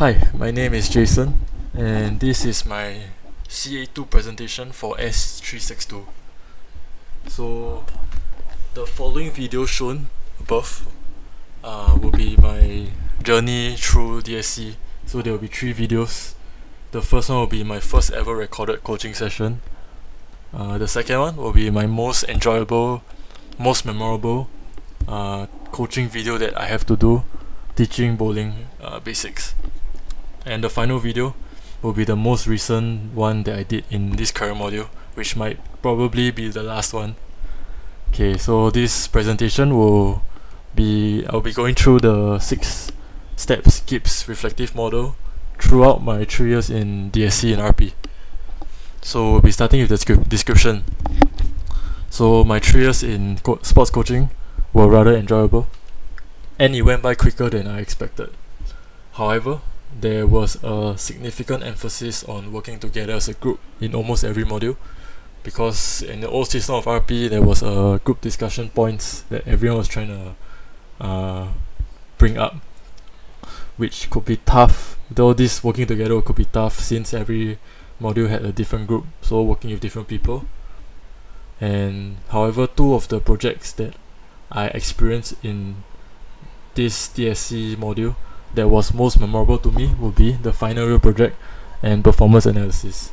Hi, my name is Jason, and this is my CA2 presentation for S362. So, the following video shown above will be my journey through DSC. So, there will be 3 videos. The first one will be my first ever recorded coaching session. The second one will be my most enjoyable, most memorable coaching video that I have to do, teaching bowling basics. And the final video will be the most recent one that I did in this current module, which might probably be the last one. Okay, so this presentation I'll be going through the 6 steps GIPS reflective model throughout my 3 years in DSC and RP. So we'll be starting with the description. So my 3 years in sports coaching were rather enjoyable, and it went by quicker than I expected. However, there was a significant emphasis on working together as a group in almost every module, because in the old system of RP there was a group discussion points that everyone was trying to bring up, which could be tough. Though this working together could be tough since every module had a different group, so working with different people. And however, 2 of the projects that I experienced in this DSC module that was most memorable to me would be the final year project and performance analysis.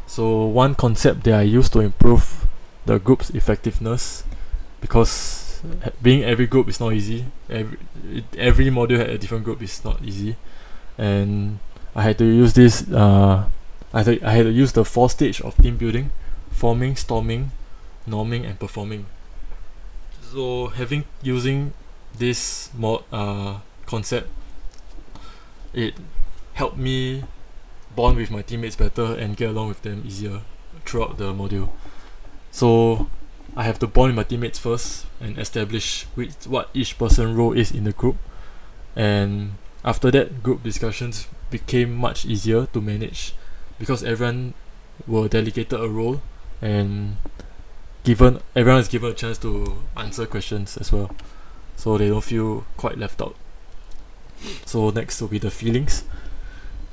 So one concept that I used to improve the group's effectiveness, because being every group is not easy. Every module had a different group is not easy, and I had to use this. I had to use the 4 stage of team building: forming, storming, norming, and performing. So using this concept, it helped me bond with my teammates better and get along with them easier throughout the module. So I have to bond with my teammates first and establish what each person's role is in the group, and after that, group discussions became much easier to manage because everyone were delegated a role, and everyone is given a chance to answer questions as well, so they don't feel quite left out. So next will be the feelings.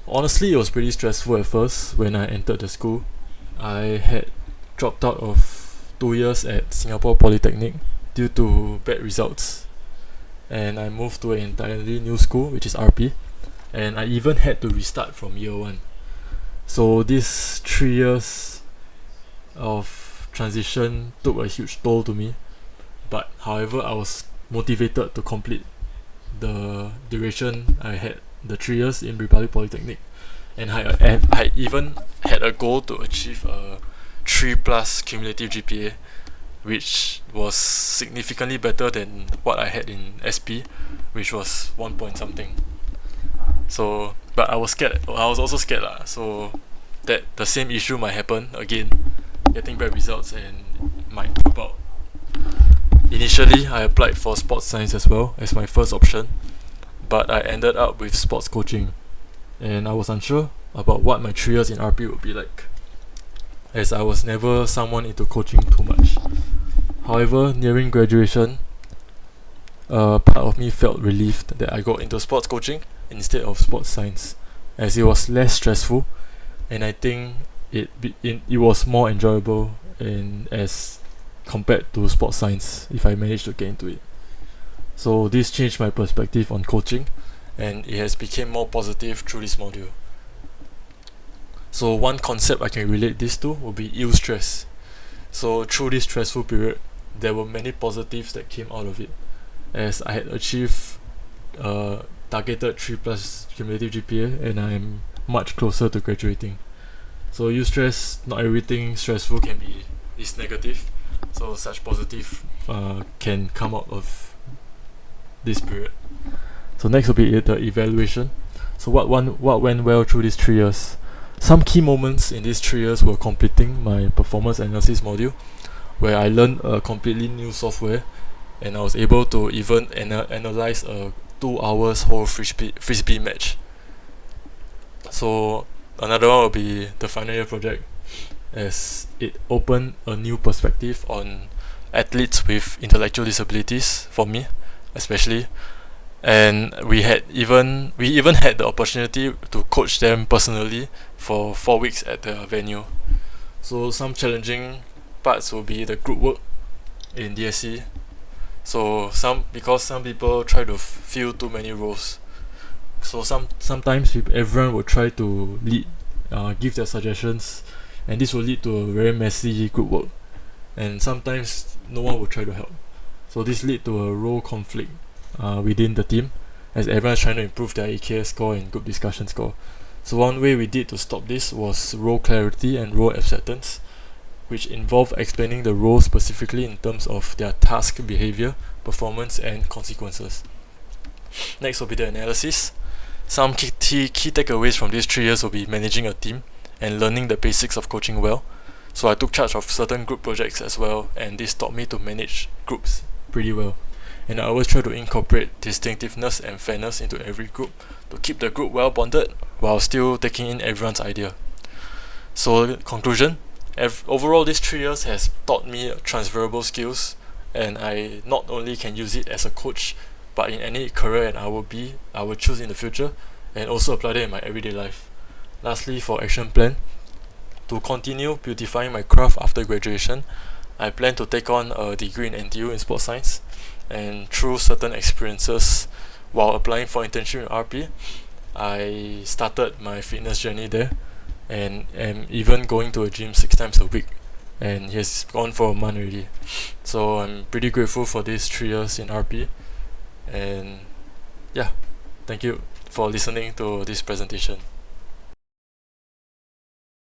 Honestly, it was pretty stressful at first when I entered the school. I had dropped out of 2 years at Singapore Polytechnic due to bad results, and I moved to an entirely new school, which is RP, and I even had to restart from year 1. So these 3 years of transition took a huge toll to me, but however, I was motivated to complete the duration I had, the 3 years in Republic Polytechnic, and I even had a goal to achieve a 3+ cumulative GPA, which was significantly better than what I had in SP, which was 1 point something. So, but I was scared. I was also scared so that the same issue might happen again, getting bad results and might drop out. Initially, I applied for sports science as well as my first option, but I ended up with sports coaching, and I was unsure about what my 3 years in RP would be like, as I was never someone into coaching too much. However, nearing graduation, part of me felt relieved that I got into sports coaching instead of sports science, as it was less stressful, and I think it was more enjoyable and as compared to sports science if I managed to get into it. So this changed my perspective on coaching, and it has become more positive through this module. So one concept I can relate this to will be eustress. So through this stressful period, there were many positives that came out of it, as I had achieved targeted 3+ cumulative GPA, and I am much closer to graduating. So eustress, not everything stressful is negative. So such positive can come out of this period. So next will be the evaluation. So what went well through these 3 years? Some key moments in these 3 years were completing my performance analysis module, where I learned a completely new software, and I was able to even analyze a 2 hours whole frisbee match. So another one will be the final year project, as it opened a new perspective on athletes with intellectual disabilities for me, especially, and we even had the opportunity to coach them personally for 4 weeks at the venue. So some challenging parts will be the group work in DSC. So because some people try to fill too many roles. So sometimes everyone will try to lead, give their suggestions, and this will lead to a very messy group work. And sometimes no one will try to help. So this lead to a role conflict within the team, as everyone is trying to improve their AKS score and group discussion score. So one way we did to stop this was role clarity and role acceptance, which involve explaining the role specifically in terms of their task, behavior, performance, and consequences. Next will be the analysis. Some key takeaways from these 3 years will be managing a team and learning the basics of coaching well. So I took charge of certain group projects as well, and this taught me to manage groups pretty well. And I always try to incorporate distinctiveness and fairness into every group to keep the group well bonded while still taking in everyone's idea. So conclusion, overall these 3 years has taught me transferable skills, and I not only can use it as a coach, but in any career I will choose in the future, and also apply it in my everyday life. Lastly, for action plan, to continue beautifying my craft after graduation, I plan to take on a degree in NTU in sports science, and through certain experiences while applying for internship in RP, I started my fitness journey there, and am even going to a gym 6 times a week, and it has gone for a month already. So I'm pretty grateful for these 3 years in RP, and yeah, thank you for listening to this presentation.